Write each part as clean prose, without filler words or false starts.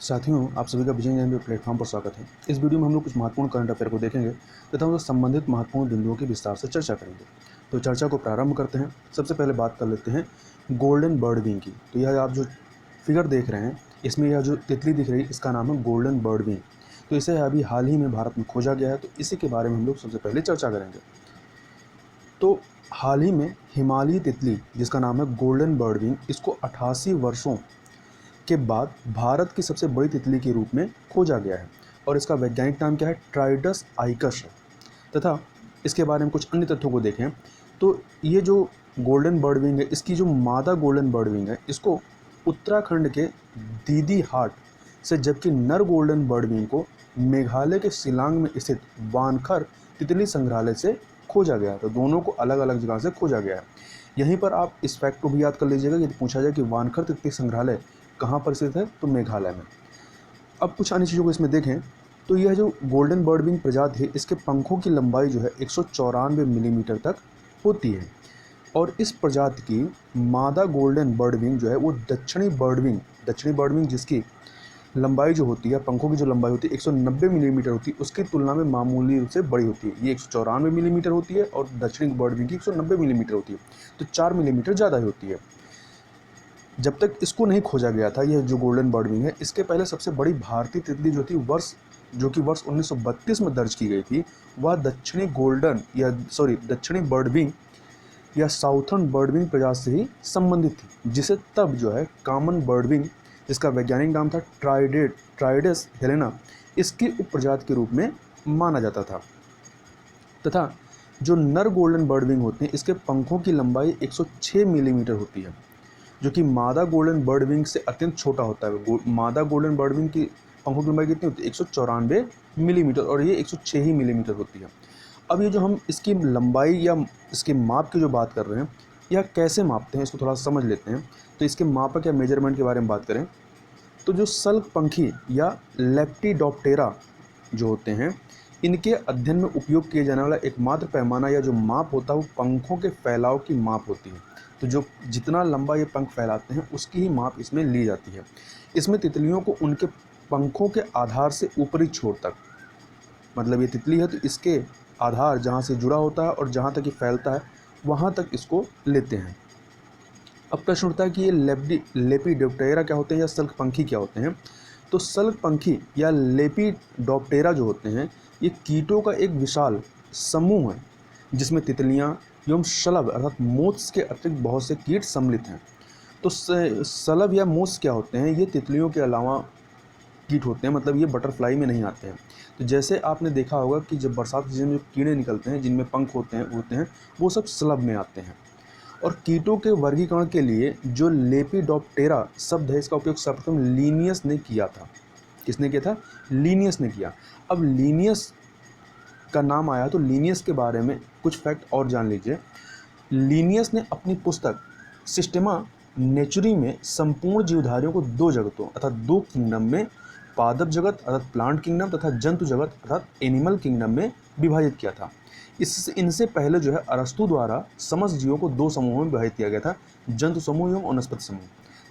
साथियों, आप सभी का विजय ज्ञान प्लेटफॉर्म पर स्वागत है। इस वीडियो में हम लोग कुछ महत्वपूर्ण करंट अफेयर को देखेंगे तथा उनसे संबंधित महत्वपूर्ण बिंदुओं की विस्तार से चर्चा करेंगे। तो चर्चा को प्रारंभ करते हैं। सबसे पहले बात कर लेते हैं गोल्डन बर्ड विंग की। तो यह आप जो फिगर देख रहे हैं, इसमें यह जो तितली दिख रही है, इसका नाम है गोल्डन बर्ड विंग। तो इसे अभी हाल ही में भारत में खोजा गया है, तो इसी के बारे में हम लोग सबसे पहले चर्चा करेंगे। तो हाल ही में हिमालयी तितली, जिसका नाम है गोल्डन बर्ड विंग, इसको 88 वर्षों के बाद भारत की सबसे बड़ी तितली के रूप में खोजा गया है और इसका वैज्ञानिक नाम क्या है? ट्राइडस आइकस है। तथा इसके बारे में कुछ अन्य तथ्यों को देखें तो ये जो गोल्डन बर्ड विंग है, इसकी जो मादा गोल्डन बर्ड विंग है, इसको उत्तराखंड के दीदी हाट से, जबकि नर गोल्डन बर्ड विंग को मेघालय के शिलांग में स्थित वानखर तितली संग्रहालय से खोजा गया है। तो दोनों को अलग अलग जगह से खोजा गया है। यहीं पर आप इस फैक्ट को भी याद कर लीजिएगा, यदि पूछा जाए कि वानखर तितली संग्रहालय कहाँ पर स्थित है, तो मेघालय में। अब कुछ अन्य चीज़ों को इसमें देखें तो यह जो गोल्डन बर्ड विंग प्रजाति है, इसके पंखों की लंबाई जो है 194 मिलीमीटर तक होती है और इस प्रजाति की मादा गोल्डन बर्ड विंग जो है वो दक्षिणी बर्ड विंग जिसकी लंबाई जो होती है, पंखों की जो लंबाई होती है 190 मिलीमीटर होती है, उसकी तुलना में मामूली रूप से बड़ी होती है। ये 194 मिलीमीटर होती है और दक्षिणी बर्ड विंग की 190 मिलीमीटर होती है, तो 4 मिलीमीटर ज़्यादा ही होती है। जब तक इसको नहीं खोजा गया था, यह जो गोल्डन बर्ड विंग है, इसके पहले सबसे बड़ी भारतीय तितली जो थी वर्ष 1932 में दर्ज की गई थी, वह दक्षिणी बर्ड विंग या साउथर्न बर्ड विंग प्रजाति से ही संबंधित थी, जिसे तब जो है कॉमन बर्ड विंग, जिसका वैज्ञानिक नाम था ट्राइडेस हेलेना, इसकी उपप्रजाति के रूप में माना जाता था। तथा जो नर गोल्डन बर्ड विंग होते हैं, इसके पंखों की लंबाई 106 मिलीमीटर होती है, जो कि मादा गोल्डन बर्ड विंग से अत्यंत छोटा होता है। मादा गोल्डन बर्ड विंग की पंखों की लंबाई कितनी होती है? 194 मिलीमीटर और ये 106 ही मिलीमीटर होती है। अब ये जो हम इसकी लंबाई या इसके माप की जो बात कर रहे हैं, यह कैसे मापते हैं, इसको थोड़ा समझ लेते हैं। तो इसके मापक या मेजरमेंट के बारे में बात करें तो जो सल्क पंखी या लेप्टिडोप्टेरा जो होते हैं, इनके अध्ययन में उपयोग किए जाने वाला एकमात्र पैमाना या जो माप होता है वो पंखों के फैलाव की माप होती है। तो जो जितना लंबा ये पंख फैलाते हैं, उसकी ही माप इसमें ली जाती है। इसमें तितलियों को उनके पंखों के आधार से ऊपरी छोर तक, मतलब ये तितली है तो इसके आधार जहाँ से जुड़ा होता है और जहाँ तक ये फैलता है, वहाँ तक इसको लेते हैं। अब प्रश्न उठता है कि ये लेपिडोप्टेरा क्या होते हैं या सल्क पंखी क्या होते हैं? तो सल्क पंखी या लेपिडोप्टेरा जो होते हैं, ये कीटों का एक विशाल समूह है, जिसमें तितलियां एवं शलभ अर्थात मोथ्स के अतिरिक्त बहुत से कीट सम्मिलित हैं। तो शलभ या मोथ्स क्या होते हैं? ये तितलियों के अलावा कीट होते हैं, मतलब ये बटरफ्लाई में नहीं आते हैं। तो जैसे आपने देखा होगा कि जब बरसात के सीजन में जो कीड़े निकलते हैं, जिनमें पंख होते हैं, वो सब शलभ में आते हैं। और कीटों के वर्गीकरण के लिए जो लेपिडोप्टेरा शब्द है, इसका उपयोग सर्वप्रथम लीनियस ने किया था। किसने किया था? लीनियस ने किया। अब लीनियस का नाम आया तो लीनियस के बारे में कुछ फैक्ट और जान लीजिए। लीनियस ने अपनी पुस्तक सिस्टेमा नेचुरी में संपूर्ण जीवधारियों को दो जगतों अर्थात दो किंगडम में, पादप जगत अर्थात प्लांट किंगडम तथा जंतु जगत अर्थात एनिमल किंगडम में विभाजित किया था। इनसे पहले जो है अरस्तु द्वारा समस्त जीवों को दो समूहों में विभाजित किया गया था, जंतु समूह एवं वनस्पति समूह।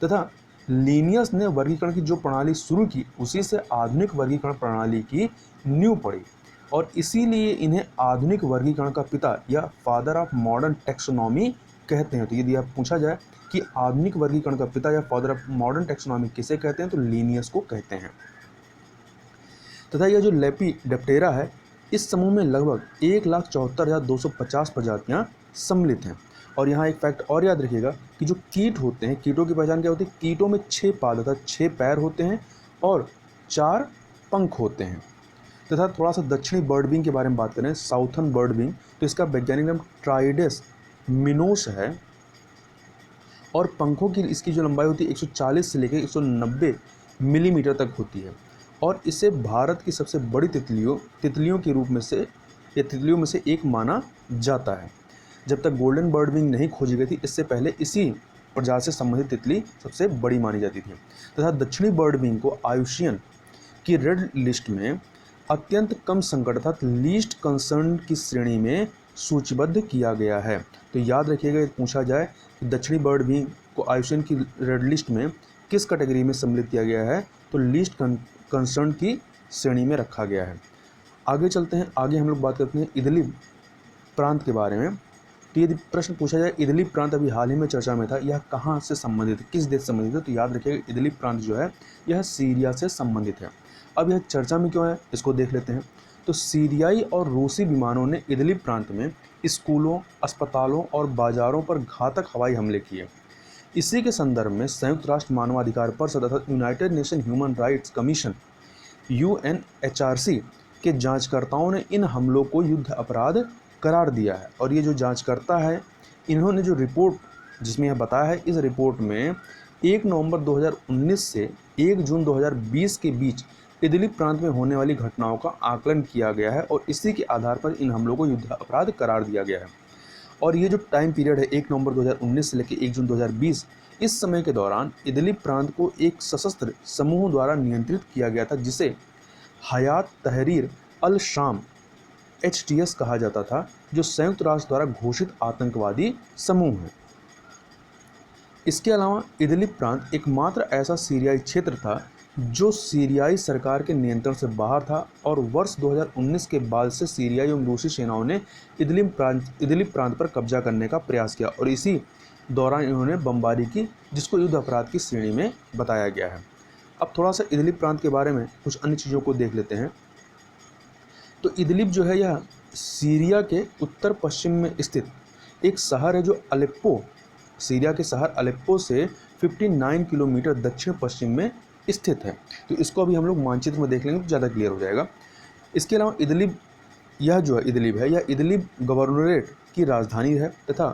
तथा लीनियस ने वर्गीकरण की जो प्रणाली शुरू की, उसी से आधुनिक वर्गीकरण प्रणाली की नींव पड़ी और इसीलिए इन्हें आधुनिक वर्गीकरण का पिता या फादर ऑफ मॉडर्न टेक्सोनॉमी कहते हैं। तो यदि आप पूछा जाए कि आधुनिक वर्गीकरण का पिता या फादर ऑफ मॉडर्न टेक्सोनॉमी किसे कहते हैं, तो लीनियस को कहते हैं। तथा यह जो लेपिडोप्टेरा है, इस समूह में लगभग 1,74,250 प्रजातियां सम्मिलित हैं। और यहाँ एक फैक्ट और याद रखिएगा कि जो कीट होते हैं, कीटों की पहचान क्या होती है? कीटों में 6 पाद अर्थात 6 पैर होते हैं और 4 पंख होते हैं। तथा थोड़ा सा दक्षिणी बर्ड विंग के बारे में बात करें, साउथर्न बर्ड विंग, तो इसका वैज्ञानिक नाम ट्राइडेस मिनोस है और पंखों की इसकी जो लंबाई होती है 140 से लेकर 190 मिलीमीटर तक होती है और इसे भारत की सबसे बड़ी तितलियों के रूप में से या तितलियों में से एक माना जाता है। जब तक गोल्डन बर्ड विंग नहीं खोजी गई थी, इससे पहले इसी प्रजाति से संबंधित तितली सबसे बड़ी मानी जाती थी। तथा दक्षिणी बर्ड विंग को आयुषियन की रेड लिस्ट में अत्यंत कम संकट अर्थात लीस्ट कंसर्न की श्रेणी में सूचीबद्ध किया गया है। तो याद रखिएगा, पूछा जाए कि दक्षिणी बर्ड विंग को आयुषियन की रेड लिस्ट में किस कैटेगरी में सम्मिलित किया गया है, तो लीस्ट कंसर्न की श्रेणी में रखा गया है। आगे चलते हैं, आगे हम लोग बात करते हैं इदलिब प्रांत के बारे में। तो यदि प्रश्न पूछा जाए इदलिब प्रांत अभी हाल ही में चर्चा में था, यह कहाँ से संबंधित है, किस देश से संबंधित है, तो याद रखिएगा इदलिब प्रांत जो है यह सीरिया से संबंधित है। अब यह चर्चा में क्यों है, इसको देख लेते हैं। तो सीरियाई और रूसी विमानों ने इदलिब प्रांत में स्कूलों, अस्पतालों और बाजारों पर घातक हवाई हमले किए। इसी के संदर्भ में संयुक्त राष्ट्र मानवाधिकार परिषद अर्थात United nation human rights commission UNHRC के जांचकर्ताओं ने इन हमलों को युद्ध अपराध करार दिया है। और ये जो जांचकर्ता है, इन्होंने जो रिपोर्ट जिसमें यह बताया है, इस रिपोर्ट में 1 नवंबर 2019 से 1 जून 2020 के बीच इदलिब प्रांत में होने वाली घटनाओं का आकलन किया गया है और इसी के आधार पर इन हमलों को युद्ध अपराध करार दिया गया है। और ये जो टाइम पीरियड है 1 नवंबर 2019 से लेकर 1 जून 2020, इस समय के दौरान इदलिब प्रांत को एक सशस्त्र समूह द्वारा नियंत्रित किया गया था, जिसे हयात तहरीर अल शाम HTS कहा जाता था, जो संयुक्त राष्ट्र द्वारा घोषित आतंकवादी समूह है। इसके अलावा इदलिब प्रांत एकमात्र ऐसा सीरियाई क्षेत्र था जो सीरियाई सरकार के नियंत्रण से बाहर था और वर्ष 2019 के बाद से सीरियाई एवं रूसी सेनाओं ने इदलिब प्रांत पर कब्जा करने का प्रयास किया और इसी दौरान इन्होंने बमबारी की, जिसको युद्ध अपराध की श्रेणी में बताया गया है। अब थोड़ा सा इदलिब प्रांत के बारे में कुछ अन्य चीज़ों को देख लेते हैं। तो इदलिब जो है यह सीरिया के उत्तर पश्चिम में स्थित एक शहर है जो अलेप्पो, सीरिया के शहर अलेप्पो से 59 किलोमीटर दक्षिण पश्चिम में स्थित है। तो इसको अभी हम लोग मानचित्र में देख लेंगे तो ज़्यादा क्लियर हो जाएगा। इसके अलावा इदलिब यह इदलिब गवर्नरेट की राजधानी है तथा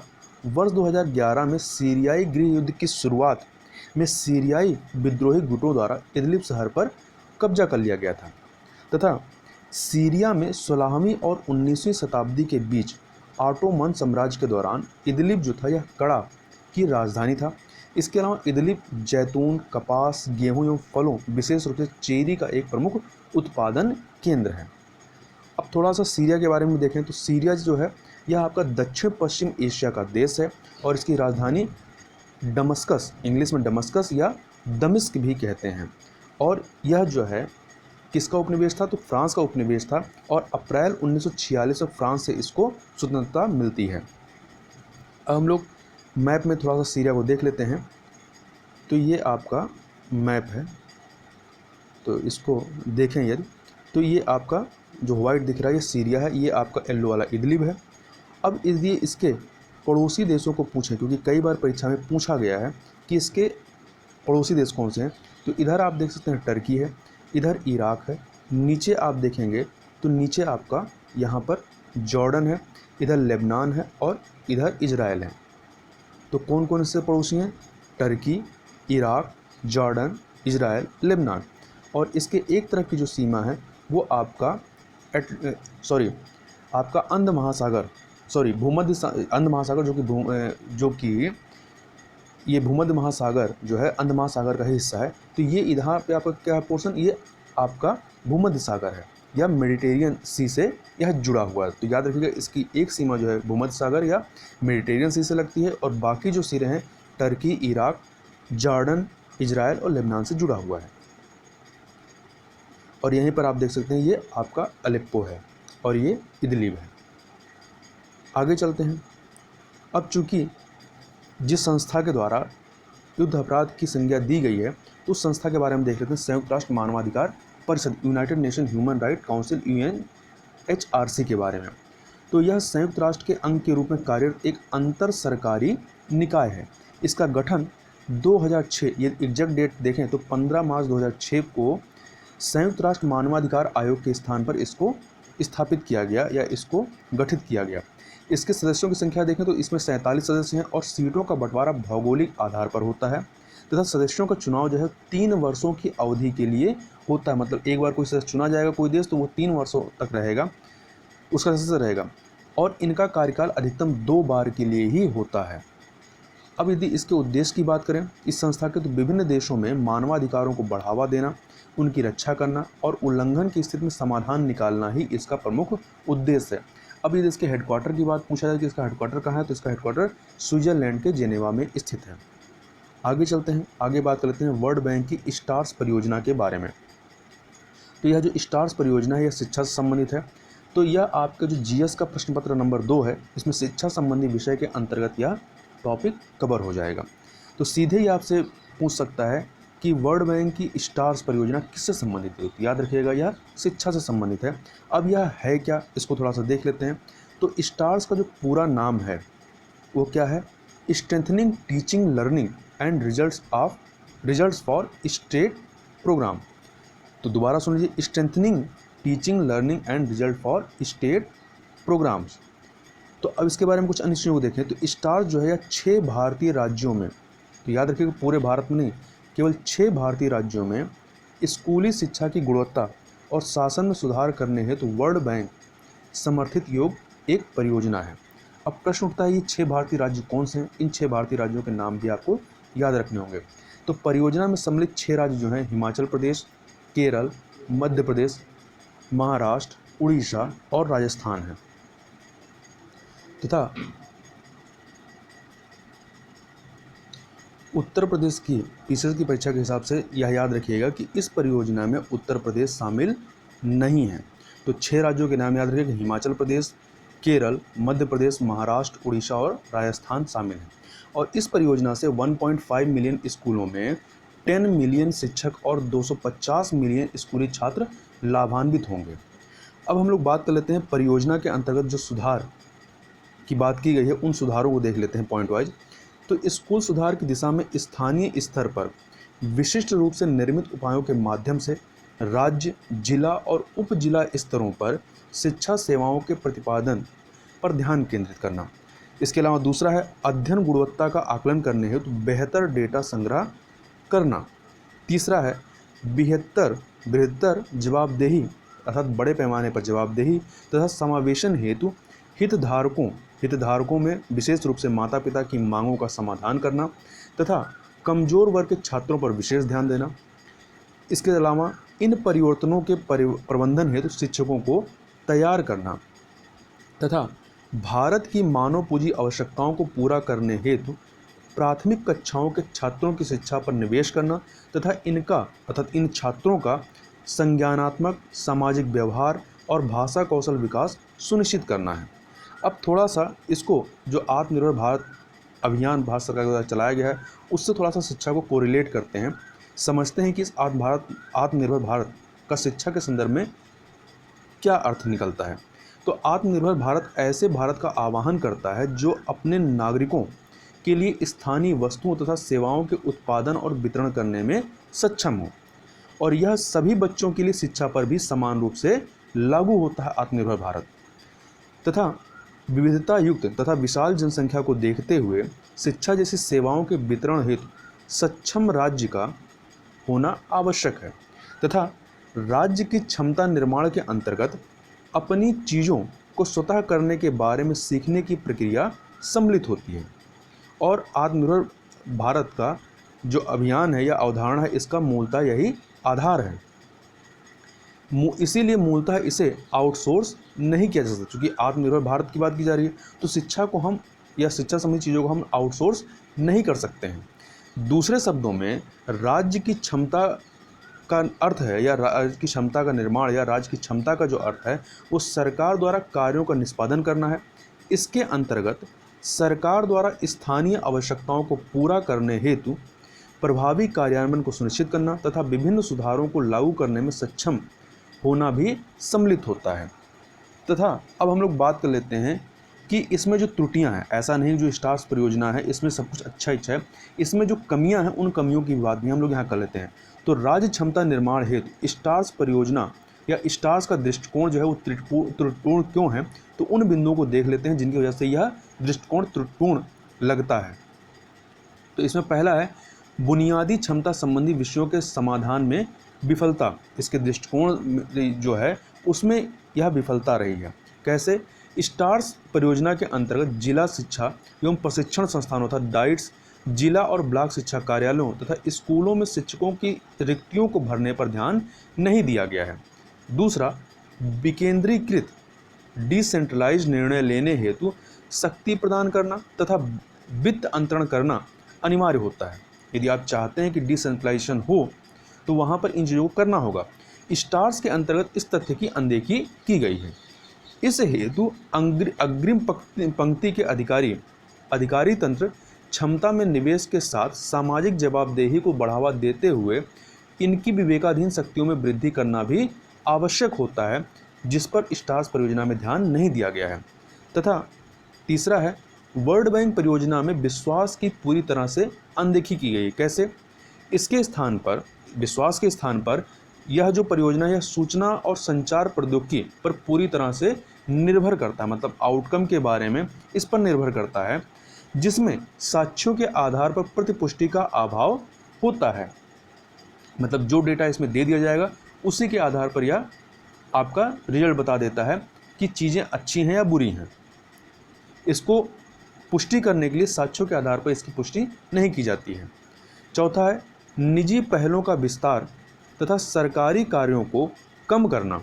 वर्ष 2011 में सीरियाई गृह युद्ध की शुरुआत में सीरियाई विद्रोही गुटों द्वारा इदलिब शहर पर कब्जा कर लिया गया था तथा सीरिया में 16वीं और 19वीं शताब्दी के बीच ऑटोमन साम्राज्य के दौरान इदलिब जो था यह कड़ा की राजधानी था। इसके अलावा इदलिब जैतून, कपास, गेहूं एवं फलों, विशेष रूप से चेरी का एक प्रमुख उत्पादन केंद्र है। अब थोड़ा सा सीरिया के बारे में देखें तो सीरिया जो है यह आपका दक्षिण पश्चिम एशिया का देश है और इसकी राजधानी दमस्कस, इंग्लिश में दमस्कस या दमिश्क भी कहते हैं। और यह जो है किसका उपनिवेश था, तो फ्रांस का उपनिवेश था और अप्रैल 1946 में फ्रांस से इसको स्वतंत्रता मिलती है। अब हम लोग मैप में थोड़ा सा सीरिया को देख लेते हैं। तो ये आपका मैप है, तो इसको देखें यदि, तो ये आपका जो वाइट दिख रहा है ये सीरिया है, ये आपका येलो वाला इदलिब है। अब यदि इसके पड़ोसी देशों को पूछें, क्योंकि कई बार परीक्षा में पूछा गया है कि इसके पड़ोसी देश कौन से हैं, तो इधर आप देख सकते हैं टर्की है, इधर इराक है, नीचे आप देखेंगे तो नीचे आपका यहाँ पर जॉर्डन है, इधर लेबनान है और इधर इजराइल है। तो कौन कौन इससे पड़ोसी हैं, Turkey, Iraq, Jordan, Israel, Lebanon. और इसके एक तरफ की जो सीमा है वो आपका आपका अंध महासागर जो कि ये भूमध्य महासागर जो है अंध महासागर का ही हिस्सा है। तो ये इधर पे आपका क्या पोर्शन, ये आपका भूमध्य सागर है या मेडिटेरियन सी से यह जुड़ा हुआ है। तो याद रखिएगा इसकी एक सीमा जो है भूमध्य सागर या मेडिटेरियन सी से लगती है और बाकी जो सिरे हैं टर्की, इराक, जॉर्डन, इजराइल और लेबनान से जुड़ा हुआ है। और यहीं पर आप देख सकते हैं ये आपका अलेप्पो है और ये इदलिब है। आगे चलते हैं। अब चूँकि जिस संस्था के द्वारा युद्ध अपराध की संज्ञा दी गई है तो उस संस्था के बारे में देख लेते हैं, संयुक्त राष्ट्र मानवाधिकार परिषद, United nation human right council, UNHRC के बारे में। तो यह संयुक्त राष्ट्र के अंग के रूप में कार्यरत एक अंतर सरकारी निकाय है। इसका गठन 2006, ये एग्जैक्ट डेट देखें तो 15 मार्च 2006 को संयुक्त राष्ट्र मानवाधिकार आयोग के स्थान पर इसको स्थापित किया गया या इसको गठित किया गया। इसके सदस्यों की संख्या देखें तो इसमें 47 सदस्य हैं और सीटों का बंटवारा भौगोलिक आधार पर होता है तथा सदस्यों का चुनाव जो है 3 वर्षों की अवधि के लिए होता है। मतलब एक बार कोई सदस्य चुना जाएगा कोई देश तो वो 3 वर्षों तक रहेगा, उसका सदस्य रहेगा और इनका कार्यकाल अधिकतम 2 बार के लिए ही होता है। अब यदि इसके उद्देश्य की बात करें इस संस्था के, तो विभिन्न देशों में मानवाधिकारों को बढ़ावा देना, उनकी रक्षा करना और उल्लंघन की स्थिति में समाधान निकालना ही इसका प्रमुख उद्देश्य है। अब यदि इसके हेडक्वार्टर की बात पूछा जाए कि इसका हेडक्वार्टर कहाँ है, तो इसका हेडक्वार्टर स्विट्जरलैंड के जेनेवा में स्थित है। आगे चलते हैं, आगे बात कर लेते हैं वर्ल्ड बैंक की स्टार्स परियोजना के बारे में। तो यह जो स्टार्स परियोजना है यह शिक्षा से संबंधित है। तो यह आपका जो जीएस का प्रश्न पत्र नंबर 2 है, इसमें शिक्षा संबंधी विषय के अंतर्गत यह टॉपिक कवर हो जाएगा। तो सीधे ही आपसे पूछ सकता है कि वर्ल्ड बैंक की स्टार्स परियोजना किससे संबंधित है। तो याद रखिएगा यह शिक्षा से संबंधित है। अब यह है क्या, इसको थोड़ा सा देख लेते हैं। तो स्टार्स का जो पूरा नाम है वो क्या है, strengthening teaching learning and results for state program. तो दोबारा सुन लीजिए, strengthening teaching learning and result for state programs. तो अब इसके बारे में कुछ अन्य चीज़ों को देखें। तो स्टार जो है 6 भारतीय राज्यों में, तो याद रखिएगा पूरे भारत में नहीं, केवल 6 भारतीय राज्यों में स्कूली शिक्षा की गुणवत्ता और शासन में सुधार करने हेतु वर्ल्ड बैंक समर्थित योग एक परियोजना है। अब प्रश्न उठता है ये 6 भारतीय राज्य कौन से हैं। इन 6 भारतीय राज्यों के नाम भी आपको याद रखने होंगे। तो परियोजना में सम्मिलित 6 राज्य जो हैं हिमाचल प्रदेश, केरल, मध्य प्रदेश, महाराष्ट्र, उड़ीसा और राजस्थान है। तथा उत्तर प्रदेश की पीसीएस की परीक्षा के हिसाब से यह याद रखिएगा कि इस परियोजना में उत्तर प्रदेश शामिल नहीं है। तो 6 राज्यों के नाम याद रखिएगा, हिमाचल प्रदेश, केरल, मध्य प्रदेश, महाराष्ट्र, उड़ीसा और राजस्थान शामिल हैं। और इस परियोजना से 1.5 मिलियन स्कूलों में 10 मिलियन शिक्षक और 250 मिलियन स्कूली छात्र लाभान्वित होंगे। अब हम लोग बात कर लेते हैं परियोजना के अंतर्गत जो सुधार की बात की गई है उन सुधारों को देख लेते हैं पॉइंट वाइज। तो स्कूल सुधार की दिशा में स्थानीय स्तर पर विशिष्ट रूप से निर्मित उपायों के माध्यम से राज्य, जिला और उप जिला स्तरों पर शिक्षा सेवाओं के प्रतिपादन पर ध्यान केंद्रित करना। इसके अलावा दूसरा है अध्ययन गुणवत्ता का आकलन करने हेतु बेहतर डेटा संग्रह करना। तीसरा है बेहतर जवाबदेही अर्थात बड़े पैमाने पर जवाबदेही तथा समावेशन हेतु हितधारकों में विशेष रूप से माता पिता की मांगों का समाधान करना तथा कमजोर वर्ग के छात्रों पर विशेष ध्यान देना। इसके अलावा इन परिवर्तनों के प्रबंधन हेतु शिक्षकों को तैयार करना तथा भारत की मानव पूंजी आवश्यकताओं को पूरा करने हेतु प्राथमिक कक्षाओं के छात्रों की शिक्षा पर निवेश करना तथा इन छात्रों का संज्ञानात्मक, सामाजिक व्यवहार और भाषा कौशल विकास सुनिश्चित करना है। अब थोड़ा सा इसको जो आत्मनिर्भर भारत अभियान भारत सरकार द्वारा चलाया गया है उससे थोड़ा सा शिक्षा को कोरिलेट करते हैं, समझते हैं कि इस आत्मनिर्भर भारत का शिक्षा के संदर्भ में क्या अर्थ निकलता है। तो आत्मनिर्भर भारत ऐसे भारत का आह्वान करता है जो अपने नागरिकों के लिए स्थानीय वस्तुओं तथा सेवाओं के उत्पादन और वितरण करने में सक्षम हो, और यह सभी बच्चों के लिए शिक्षा पर भी समान रूप से लागू होता है। आत्मनिर्भर भारत तथा विविधता युक्त तथा विशाल जनसंख्या को देखते हुए शिक्षा जैसी सेवाओं के वितरण हेतु सक्षम राज्य का होना आवश्यक है तथा राज्य की क्षमता निर्माण के अंतर्गत अपनी चीज़ों को स्वतः करने के बारे में सीखने की प्रक्रिया सम्मिलित होती है। और आत्मनिर्भर भारत का जो अभियान है या अवधारणा है इसका मूलतः यही आधार है। इसीलिए मूलतः इसे आउटसोर्स नहीं किया जा सकता, क्योंकि आत्मनिर्भर भारत की बात की जा रही है तो शिक्षा को हम या शिक्षा संबंधी चीज़ों को हम आउटसोर्स नहीं कर सकते हैं। दूसरे शब्दों में राज्य की क्षमता का अर्थ है या राज्य की क्षमता का निर्माण या राज्य की क्षमता का जो अर्थ है वो सरकार द्वारा कार्यों का निष्पादन करना है। इसके अंतर्गत सरकार द्वारा स्थानीय आवश्यकताओं को पूरा करने हेतु प्रभावी कार्यान्वयन को सुनिश्चित करना तथा विभिन्न सुधारों को लागू करने में सक्षम होना भी सम्मिलित होता है। तथा अब हम लोग बात कर लेते हैं कि इसमें जो त्रुटियां हैं, ऐसा नहीं जो स्टार्स परियोजना है इसमें सब कुछ अच्छा है, इसमें जो कमियां हैं उन कमियों की बात भी हम लोग यहाँ कर लेते हैं। तो राज्य क्षमता निर्माण हेतु स्टार्स परियोजना या स्टार्स का दृष्टिकोण जो है वो त्रुटिपूर्ण क्यों है, तो उन बिंदुओं को देख लेते हैं जिनकी वजह से यह दृष्टिकोण त्रुटिपूर्ण लगता है। तो इसमें पहला है बुनियादी क्षमता संबंधी विषयों के समाधान में विफलता। इसके दृष्टिकोण जो है उसमें यह विफलता रही है। कैसे? स्टार्स परियोजना के अंतर्गत जिला शिक्षा एवं प्रशिक्षण संस्थानों तथा डाइट्स, जिला और ब्लॉक शिक्षा कार्यालयों तथा स्कूलों में शिक्षकों की रिक्तियों को भरने पर ध्यान नहीं दिया गया है। दूसरा, विकेंद्रीकृत डिसेंट्रलाइज निर्णय लेने हेतु शक्ति प्रदान करना तथा वित्त अंतरण करना अनिवार्य होता है। यदि आप चाहते हैं कि डिसेंट्रलाइजेशन हो तो वहाँ पर इन चीज़ों को करना होगा। स्टार्स के अंतर्गत इस तथ्य की अनदेखी की गई है। इस हेतु अग्रिम पंक्ति के अधिकारी तंत्र क्षमता में निवेश के साथ सामाजिक जवाबदेही को बढ़ावा देते हुए इनकी विवेकाधीन शक्तियों में वृद्धि करना भी आवश्यक होता है, जिस पर स्टार्स परियोजना में ध्यान नहीं दिया गया है। तथा तीसरा है, वर्ल्ड बैंक परियोजना में विश्वास की पूरी तरह से अनदेखी की गई। कैसे? इसके स्थान पर, विश्वास के स्थान पर यह जो परियोजना है सूचना और संचार प्रौद्योगिकी पर पूरी तरह से निर्भर करता है, मतलब आउटकम के बारे में इस पर निर्भर करता है, जिसमें साक्ष्यों के आधार पर प्रतिपुष्टि का अभाव होता है। मतलब जो डेटा इसमें दे दिया जाएगा उसी के आधार पर यह आपका रिजल्ट बता देता है कि चीज़ें अच्छी हैं या बुरी हैं। इसको पुष्टि करने के लिए साक्ष्यों के आधार पर इसकी पुष्टि नहीं की जाती है। चौथा है, निजी पहलों का विस्तार तथा सरकारी कार्यों को कम करना।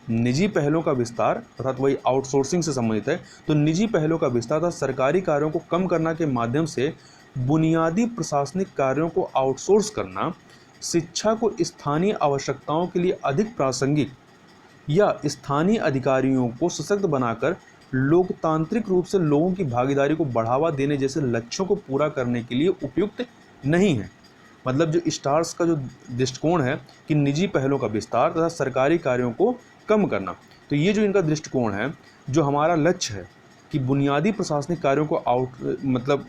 निजी पहलों का विस्तार अर्थात वही आउटसोर्सिंग से संबंधित है, तो निजी पहलों का विस्तार तथा सरकारी कार्यों को कम करना के माध्यम से बुनियादी प्रशासनिक कार्यों को आउटसोर्स करना, शिक्षा को स्थानीय आवश्यकताओं के लिए अधिक प्रासंगिक या स्थानीय अधिकारियों को सशक्त बनाकर लोकतांत्रिक रूप से लोगों की भागीदारी को बढ़ावा देने जैसे लक्ष्यों को पूरा करने के लिए उपयुक्त नहीं है। मतलब जो स्टार्स का जो दृष्टिकोण है कि निजी पहलों का विस्तार तथा सरकारी कार्यों को कम करना, तो ये जो इनका दृष्टिकोण है, जो हमारा लक्ष्य है कि बुनियादी प्रशासनिक कार्यों को मतलब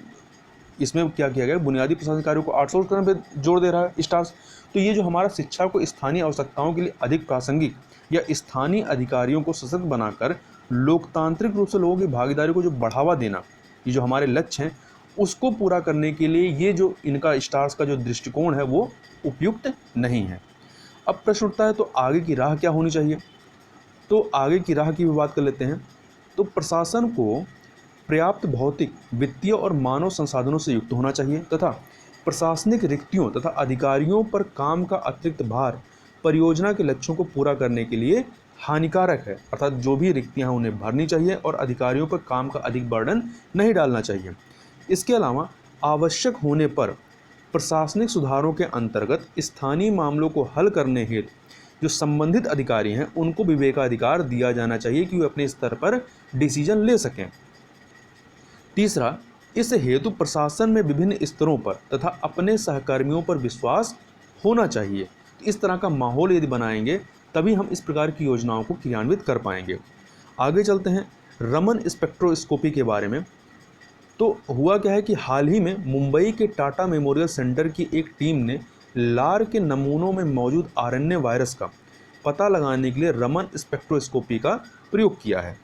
इसमें क्या किया गया, बुनियादी प्रशासनिक कार्यों को आउटसोर्स करने पर जोर दे रहा है स्टार्स। तो ये जो हमारा शिक्षा को स्थानीय आवश्यकताओं के लिए अधिक प्रासंगिक या स्थानीय अधिकारियों को सशक्त बनाकर लोकतांत्रिक रूप से लोगों की भागीदारी को जो बढ़ावा देना, ये जो हमारे लक्ष्य हैं उसको पूरा करने के लिए ये जो इनका स्टार्स का जो दृष्टिकोण है वो उपयुक्त नहीं है। अब प्रश्न उठता है, तो आगे की राह क्या होनी चाहिए? तो आगे की राह की भी बात कर लेते हैं। तो प्रशासन को पर्याप्त भौतिक, वित्तीय और मानव संसाधनों से युक्त होना चाहिए तथा प्रशासनिक रिक्तियों तथा अधिकारियों पर काम का अतिरिक्त भार परियोजना के लक्ष्यों को पूरा करने के लिए हानिकारक है। अर्थात जो भी रिक्तियां उन्हें भरनी चाहिए और अधिकारियों पर काम का अधिक बर्डन नहीं डालना चाहिए। इसके अलावा आवश्यक होने पर प्रशासनिक सुधारों के अंतर्गत स्थानीय मामलों को हल करने हेतु जो संबंधित अधिकारी हैं उनको विवेकाधिकार दिया जाना चाहिए कि वे अपने स्तर पर डिसीजन ले सकें। तीसरा, इस हेतु प्रशासन में विभिन्न स्तरों पर तथा अपने सहकर्मियों पर विश्वास होना चाहिए। इस तरह का माहौल यदि बनाएंगे तभी हम इस प्रकार की योजनाओं को क्रियान्वित कर पाएंगे। आगे चलते हैं रमन स्पेक्ट्रोस्कोपी के बारे में। तो हुआ क्या है कि हाल ही में मुंबई के टाटा मेमोरियल सेंटर की एक टीम ने लार के नमूनों में मौजूद आरएनए वायरस का पता लगाने के लिए रमन स्पेक्ट्रोस्कोपी का प्रयोग किया है।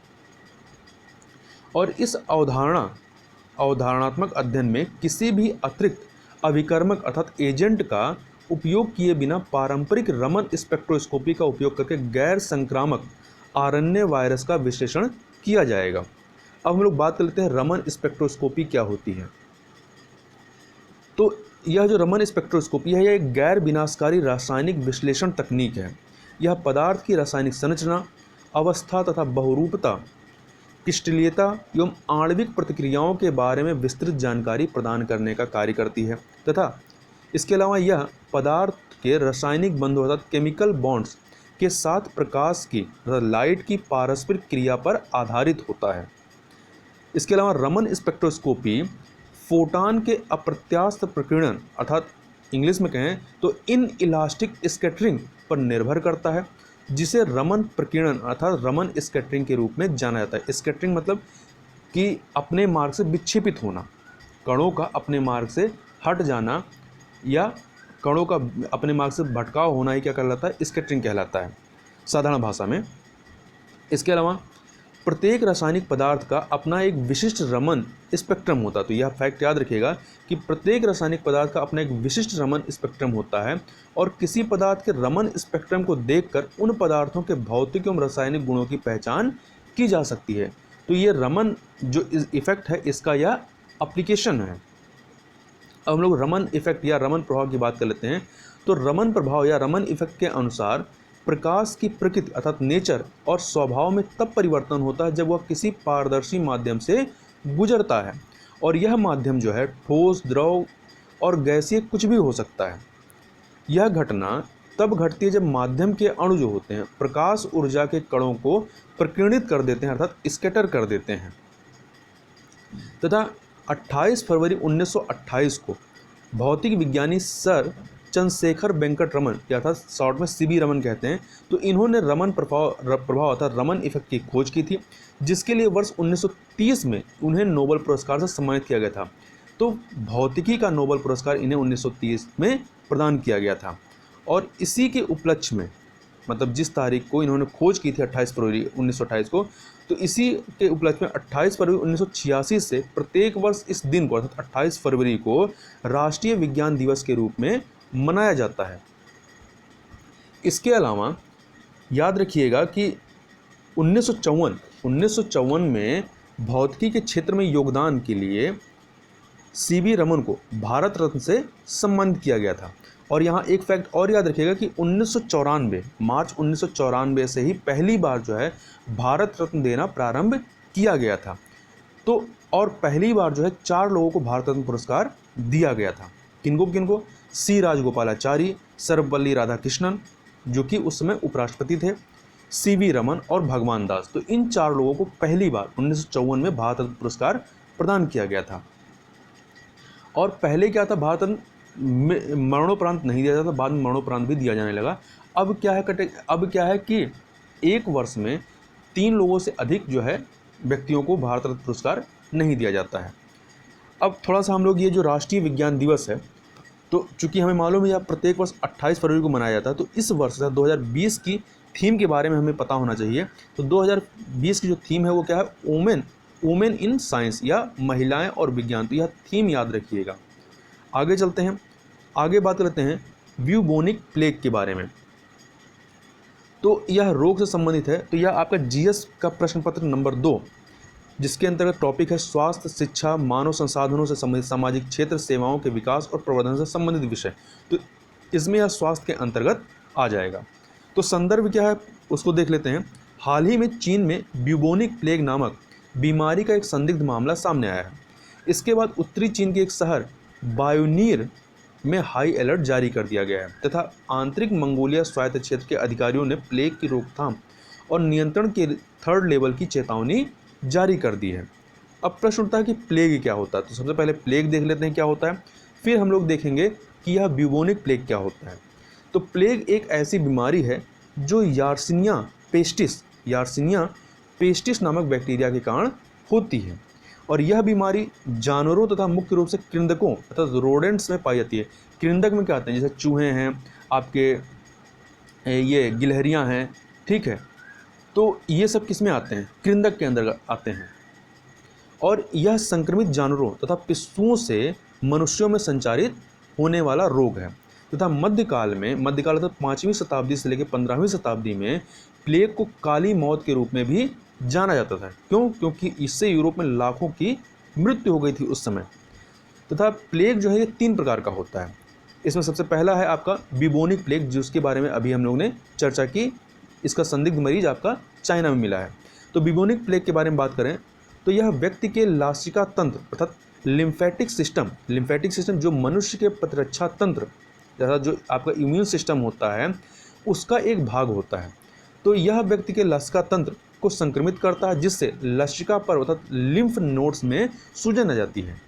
और इस अवधारणात्मक अध्ययन में किसी भी अतिरिक्त अभिकर्मक अर्थात एजेंट का उपयोग किए बिना पारंपरिक रमन स्पेक्ट्रोस्कोपी का उपयोग करके गैर संक्रामक आरएनए वायरस का विश्लेषण किया जाएगा। अब हम लोग बात कर लेते हैं रमन स्पेक्ट्रोस्कोपी क्या होती है। तो यह जो रमन स्पेक्ट्रोस्कोपी है, यह एक गैर विनाशकारी रासायनिक विश्लेषण तकनीक है। यह पदार्थ की रासायनिक संरचना, अवस्था तथा बहुरूपता, क्रिस्टलीयता एवं आणविक प्रतिक्रियाओं के बारे में विस्तृत जानकारी प्रदान करने का कार्य करती है तथा इसके अलावा यह पदार्थ के रासायनिक बंधों अर्थात केमिकल बॉन्ड्स के साथ प्रकाश की लाइट की पारस्परिक क्रिया पर आधारित होता है। इसके अलावा रमन स्पेक्ट्रोस्कोपी फोटॉन के अप्रत्यास्थ प्रकीर्णन अर्थात इंग्लिश में कहें तो इन इलास्टिक स्कैटरिंग पर निर्भर करता है, जिसे रमन प्रकीर्णन अर्थात रमन स्कैटरिंग के रूप में जाना जाता है। स्कैटरिंग मतलब कि अपने मार्ग से विक्षेपित होना, कणों का अपने मार्ग से हट जाना या कणों का अपने मार्ग से भटकाव होना ही क्या कहलाता है, स्कैटरिंग कहलाता है साधारण भाषा में। इसके अलावा प्रत्येक रासायनिक पदार्थ का अपना एक विशिष्ट रमन स्पेक्ट्रम होता है। तो यह फैक्ट याद रखिएगा कि प्रत्येक रासायनिक पदार्थ का अपना एक विशिष्ट रमन स्पेक्ट्रम होता है और किसी पदार्थ के रमन स्पेक्ट्रम को देखकर उन पदार्थों के भौतिक एवं रासायनिक गुणों की पहचान की जा सकती है। तो ये रमन जो इफेक्ट है इसका यह एप्लीकेशन है। अब हम लोग रमन इफेक्ट या रमन प्रभाव की बात कर लेते हैं। तो रमन प्रभाव या रमन इफेक्ट के अनुसार प्रकाश की प्रकृति अर्थात नेचर और स्वभाव में तब परिवर्तन होता है जब वह किसी पारदर्शी माध्यम से गुजरता है और यह माध्यम जो है ठोस, द्रव और गैसीय कुछ भी हो सकता है। यह घटना तब घटती है जब माध्यम के अणु जो होते हैं प्रकाश ऊर्जा के कणों को प्रकीर्णित कर देते हैं, अर्थात स्कैटर कर देते हैं। तथा 28 फरवरी 1928 को भौतिक विज्ञानी सर चंद्रशेखर वेंकट रमन, अर्थात शॉर्ट में सीवी रमन कहते हैं, तो इन्होंने रमन प्रभाव अर्थात रमन इफेक्ट की खोज की थी, जिसके लिए वर्ष 1930 में उन्हें नोबेल पुरस्कार से सम्मानित किया गया था। तो भौतिकी का नोबेल पुरस्कार इन्हें 1930 में प्रदान किया गया था। और इसी के उपलक्ष्य में, मतलब जिस तारीख को इन्होंने खोज की थी 28 फरवरी 1928 को, तो इसी के उपलक्ष्य में 28 फरवरी 1986 से प्रत्येक वर्ष इस दिन को अर्थात 28 फरवरी को राष्ट्रीय विज्ञान दिवस के रूप में मनाया जाता है। इसके अलावा याद रखिएगा कि 1954 में भौतिकी के क्षेत्र में योगदान के लिए सीवी रमन को भारत रत्न से सम्मानित किया गया था। और यहाँ एक फैक्ट और याद रखिएगा कि 1994 मार्च 1994 से ही पहली बार जो है भारत रत्न देना प्रारंभ किया गया था। तो और पहली बार जो है 4 लोगों को भारत रत्न पुरस्कार दिया गया था। किनको? सी राजगोपालाचारी, सर्वपल्ली राधाकृष्णन जो कि उस समय उपराष्ट्रपति थे, सीवी रमन और भगवान दास। तो इन 4 लोगों को पहली बार 1954 में भारत रत्न पुरस्कार प्रदान किया गया था। और पहले क्या था, भारत रत्न मरणोपरांत नहीं दिया जाता, बाद में मरणोपरांत भी दिया जाने लगा। अब क्या है कि एक वर्ष में 3 लोगों से अधिक जो है व्यक्तियों को भारत रत्न पुरस्कार नहीं दिया जाता है। अब थोड़ा सा हम लोग ये जो राष्ट्रीय विज्ञान दिवस है, तो चूंकि हमें मालूम है प्रत्येक वर्ष 28 फरवरी को मनाया जाता है, तो इस वर्ष 2020 की थीम के बारे में हमें पता होना चाहिए। तो 2020 की जो थीम है वो क्या है, वुमेन इन साइंस या महिलाएं और विज्ञान। तो यह थीम याद रखिएगा। आगे चलते हैं, आगे बात करते हैं ब्यूबोनिक प्लेग के बारे में। तो यह रोग से संबंधित है। तो यह आपका जीएस का प्रश्न पत्र नंबर 2, जिसके अंतर्गत टॉपिक है स्वास्थ्य, शिक्षा, मानव संसाधनों से संबंधित सामाजिक क्षेत्र, सेवाओं के विकास और प्रवर्धन से संबंधित विषय। तो इसमें यह स्वास्थ्य के अंतर्गत आ जाएगा। तो संदर्भ क्या है उसको देख लेते हैं। हाल ही में चीन में ब्यूबोनिक प्लेग नामक बीमारी का एक संदिग्ध मामला सामने आया है। इसके बाद उत्तरी चीन के एक शहर बायोनीर में हाई अलर्ट जारी कर दिया गया है तथा आंतरिक मंगोलिया स्वायत्त क्षेत्र के अधिकारियों ने प्लेग की रोकथाम और नियंत्रण के 3rd लेवल की चेतावनी जारी कर दी है। अब प्रश्न उठता है कि प्लेग क्या होता है। तो सबसे पहले प्लेग देख लेते हैं क्या होता है, फिर हम लोग देखेंगे कि यह ब्यूबोनिक प्लेग क्या होता है। तो प्लेग एक ऐसी बीमारी है जो यार्सिनिया पेस्टिस नामक बैक्टीरिया के कारण होती है। और यह बीमारी जानवरों तथा मुख्य रूप से कृंतकों अर्थात रोडेंट्स में पाई जाती है। कृंतक में क्या आते हैं, जैसे चूहे हैं, आपके ये गिलहरियां हैं, ठीक है। तो ये सब किस में आते हैं, कृंतक के अंदर आते हैं। और यह संक्रमित जानवरों तथा पिस्सुओं से मनुष्यों में संचारित होने वाला रोग है तथा मध्यकाल अर्थात 5वीं शताब्दी से लेकर 15वीं शताब्दी में प्लेग को काली मौत के रूप में भी जाना जाता था। क्योंकि इससे यूरोप में लाखों की मृत्यु हो गई थी उस समय। तथा प्लेग जो है ये 3 प्रकार का होता है। इसमें सबसे पहला है आपका ब्यूबोनिक प्लेग, जिसके बारे में अभी हम लोग ने चर्चा की। इसका संदिग्ध मरीज आपका चाइना में मिला है। तो ब्यूबोनिक प्लेग के बारे में बात करें तो यह व्यक्ति के लासिका तंत्र अर्थात लिम्फेटिक सिस्टम जो मनुष्य के प्रतिरक्षा तंत्र जैसा जो आपका इम्यून सिस्टम होता है उसका एक भाग होता है। तो यह व्यक्ति के लसिका तंत्र को संक्रमित करता है, जिससे लसिका पर अर्थात लिम्फ नोड्स में सूजन आ जाती है।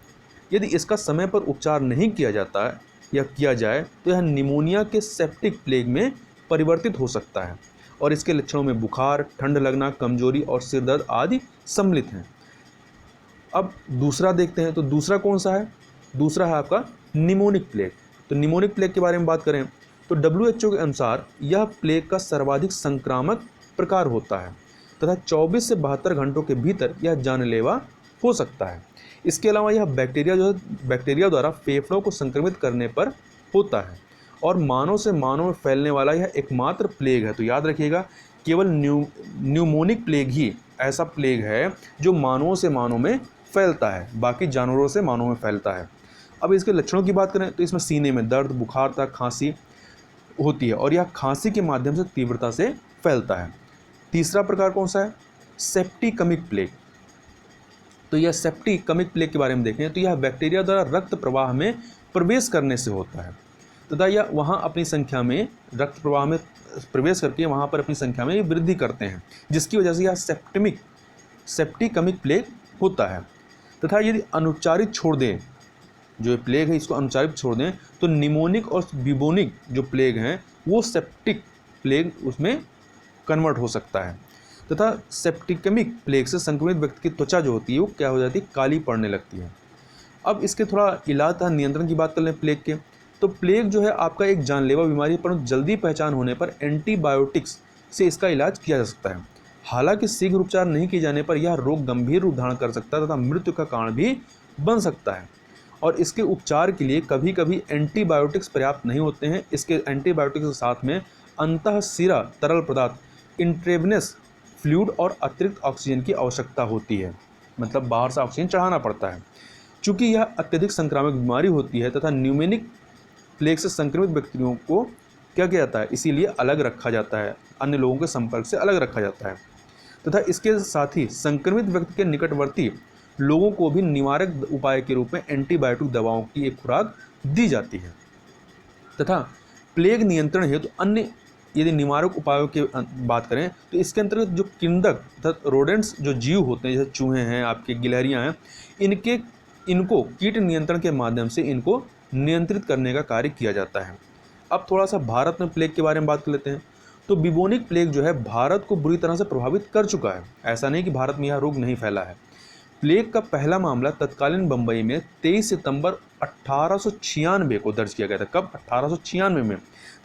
यदि इसका समय पर उपचार नहीं किया जाता है या किया जाए तो यह निमोनिया के सेप्टिक प्लेग में परिवर्तित हो सकता है और इसके लक्षणों में बुखार, ठंड लगना, कमजोरी और सिर दर्द आदि सम्मिलित हैं। अब दूसरा देखते हैं। तो दूसरा कौन सा है, दूसरा है आपका निमोनिक प्लेग। तो निमोनिक प्लेग के बारे में बात करें तो WHO के अनुसार यह प्लेग का सर्वाधिक संक्रामक प्रकार होता है तथा 24 से 72 घंटों के भीतर यह जानलेवा हो सकता है। इसके अलावा यह बैक्टीरिया द्वारा फेफड़ों को संक्रमित करने पर होता है और मानव से मानव में फैलने वाला यह एकमात्र प्लेग है। तो याद रखिएगा केवल न्यूमोनिक प्लेग ही ऐसा प्लेग है जो मानवों से मानव में फैलता है, बाकी जानवरों से मानव में फैलता है। अब इसके लक्षणों की बात करें तो इसमें सीने में दर्द, बुखार तथा खांसी होती है और यह खांसी के माध्यम से तीव्रता से फैलता है। तीसरा प्रकार कौन सा है, सेप्टिकमिक प्लेग। तो यह सेप्टिकमिक प्लेग के बारे में देखें तो यह बैक्टीरिया द्वारा रक्त प्रवाह में प्रवेश करने से होता है तथा यह वहाँ अपनी संख्या में रक्त प्रवाह में प्रवेश करके वहाँ पर अपनी संख्या में वृद्धि करते हैं, जिसकी वजह से यह सेप्टिकमिक प्लेग होता है। तथा यदि अनुच्चारित छोड़ दें, जो ये प्लेग है इसको अनुच्चारित छोड़ दें, तो निमोनिक और बिबोनिक जो प्लेग हैं वो सेप्टिक प्लेग उसमें कन्वर्ट हो सकता है। तथा सेप्टिकमिक प्लेग से संक्रमित व्यक्ति की त्वचा जो होती है वो क्या हो जाती है, काली पड़ने लगती है। अब इसके थोड़ा इलाज तथा नियंत्रण की बात कर लें प्लेग के, तो प्लेग जो है आपका एक जानलेवा बीमारी है, परंतु जल्दी पहचान होने पर एंटीबायोटिक्स से इसका इलाज किया जा सकता है। हालांकि शीघ्र उपचार नहीं किए जाने पर यह रोग गंभीर रूप धारण कर सकता है तथा मृत्यु का कारण भी बन सकता है। और इसके उपचार के लिए कभी कभी एंटीबायोटिक्स पर्याप्त नहीं होते हैं। इसके एंटीबायोटिक्स के साथ में अंतःशिरा तरल पदार्थ इंट्रेवेनस फ्लूइड और अतिरिक्त ऑक्सीजन की आवश्यकता होती है, मतलब बाहर से ऑक्सीजन चढ़ाना पड़ता है। चूँकि यह अत्यधिक संक्रामक बीमारी होती है तथा न्यूमोनिक प्लेग से संक्रमित व्यक्तियों को क्या किया जाता है, इसीलिए अलग रखा जाता है, अन्य लोगों के संपर्क से अलग रखा जाता है। तथा इसके साथ ही संक्रमित व्यक्ति के निकटवर्ती लोगों को भी निवारक उपाय के रूप में एंटीबायोटिक दवाओं की एक खुराक दी जाती है। तथा प्लेग नियंत्रण हेतु अन्य यदि निवारक उपायों की बात करें तो इसके अंतर्गत जो किंदक तथा रोडेंट्स जो जीव होते हैं, जैसे चूहे हैं, आपके गिलहरियाँ हैं, इनको कीट नियंत्रण के माध्यम से इनको नियंत्रित करने का कार्य किया जाता है। अब थोड़ा सा भारत में प्लेग के बारे में बात कर लेते हैं। तो बिबोनिक प्लेग जो है भारत को बुरी तरह से प्रभावित कर चुका है। ऐसा नहीं कि भारत में यह रोग नहीं फैला है। प्लेग का पहला मामला तत्कालीन बम्बई में 23 सितंबर 1896 को दर्ज किया गया था। कब? 1896 में।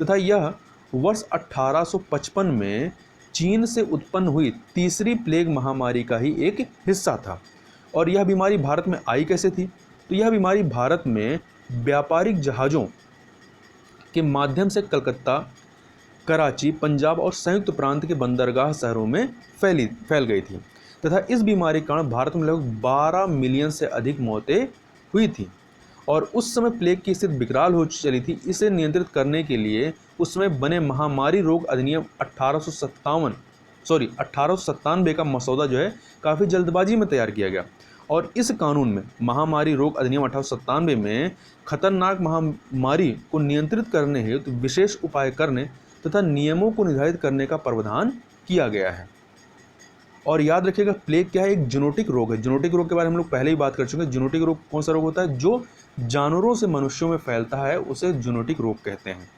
तथा यह वर्ष 1855 में चीन से उत्पन्न हुई तीसरी प्लेग महामारी का ही एक हिस्सा था। और यह बीमारी भारत में आई कैसे थी? तो यह बीमारी भारत में व्यापारिक जहाज़ों के माध्यम से कलकत्ता, कराची, पंजाब और संयुक्त प्रांत के बंदरगाह शहरों में फैल गई थी। तथा इस बीमारी के कारण भारत में लगभग 12 मिलियन से अधिक मौतें हुई थी। और उस समय प्लेग की स्थिति विकराल हो चली थी। इसे नियंत्रित करने के लिए उस समय बने महामारी रोग अधिनियम 1897 का मसौदा जो है काफ़ी जल्दबाजी में तैयार किया गया। और इस कानून में महामारी रोग अधिनियम 1897 में खतरनाक महामारी को नियंत्रित करने हेतु विशेष उपाय करने तथा नियमों को निर्धारित करने का प्रावधान किया गया है। और याद रखिएगा प्लेग क्या है? एक जूनोटिक रोग है। जूनोटिक रोग के बारे में हम लोग पहले ही बात कर चुके हैं। जूनोटिक रोग कौन सा रोग होता है? जो जानवरों से मनुष्यों में फैलता है उसे जूनोटिक रोग कहते हैं।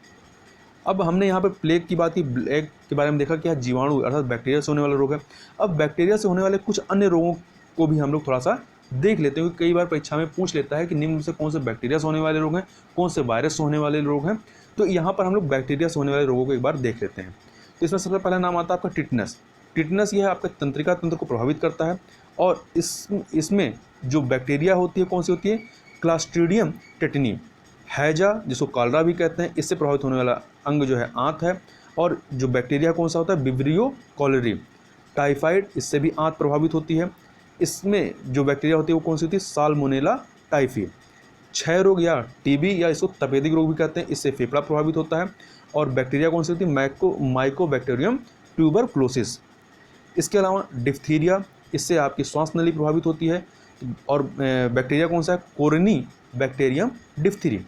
अब हमने यहाँ पर प्लेग की बात की, प्लेग के बारे में देखा कि यह जीवाणु अर्थात बैक्टीरिया से होने वाला रोग है। अब बैक्टीरिया से होने वाले कुछ अन्य रोगों को भी हम लोग थोड़ा सा देख लेते हैं। कई बार परीक्षा में पूछ लेता है कि निम्न में से कौन से बैक्टीरिया से होने वाले रोग हैं, कौन से वायरस से होने वाले रोग हैं। तो यहाँ पर हम लोग बैक्टीरिया से होने वाले रोगों को एक बार देख लेते हैं। तो इसमें सबसे पहला नाम आता है आपका टिटनस। टिटनस यह आपका तंत्रिका तंत्र को प्रभावित करता है। और इसमें जो बैक्टीरिया होती है कौन सी होती है? Clostridium tetani. हैजा, जिसको कॉलरा भी कहते हैं, इससे प्रभावित होने वाला अंग जो है आंत है। और जो बैक्टीरिया कौन सा होता है? Vibrio cholerae. टाइफाइड, इससे भी आंत प्रभावित होती है। इसमें जो बैक्टीरिया होती है वो कौन सी होती है? Salmonella typhi. क्षय रोग या टीबी या इसको तपेदिक रोग भी कहते हैं, इससे फेफड़ा प्रभावित होता है। और बैक्टीरिया कौन सी होती है? Mycobacterium tuberculosis. इसके अलावा डिफ्थीरिया, इससे आपकी श्वास नली प्रभावित होती है। और बैक्टीरिया कौन सा है? कोरिनी बैक्टीरियम डिफ्थीरी।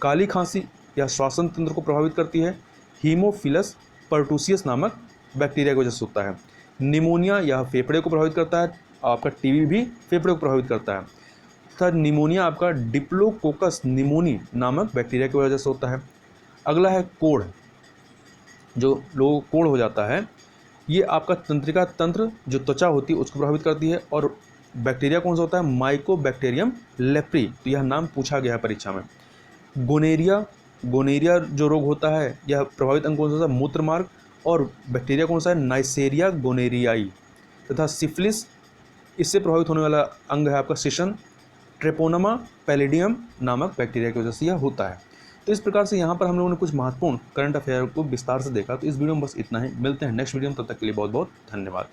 काली खांसी या श्वसन तंत्र को प्रभावित करती है। हीमोफिलस पर्टूसियस नामक बैक्टीरिया की वजह से होता है। निमोनिया यह फेफड़े को प्रभावित करता है। आपका टीबी भी फेफड़े को प्रभावित करता है। तथा निमोनिया आपका डिप्लोकोकस निमोनी नामक बैक्टीरिया की वजह से होता है। अगला है कोढ़। जो लोगों को कोढ़ हो जाता है, ये आपका तंत्रिका तंत्र जो त्वचा होती है उसको प्रभावित करती है। और बैक्टीरिया कौन सा होता है? Mycobacterium leprae. तो यह नाम पूछा गया है परीक्षा में। गोनेरिया जो रोग होता है, यह प्रभावित अंग कौन सा होता है? मूत्र मार्ग। और बैक्टीरिया कौन सा है? नाइसेरिया गोनेरियाई। तथा सिफिलिस, इससे प्रभावित होने वाला अंग है आपका शिशन। ट्रेपोनमा पैलिडियम नामक बैक्टीरिया की वजह से यह होता है। तो इस प्रकार से यहाँ पर हम लोगों ने कुछ महत्वपूर्ण करंट अफेयर को विस्तार से देखा। तो इस वीडियो में बस इतना ही। मिलते हैं नेक्स्ट वीडियो में, तब तक के लिए बहुत बहुत धन्यवाद।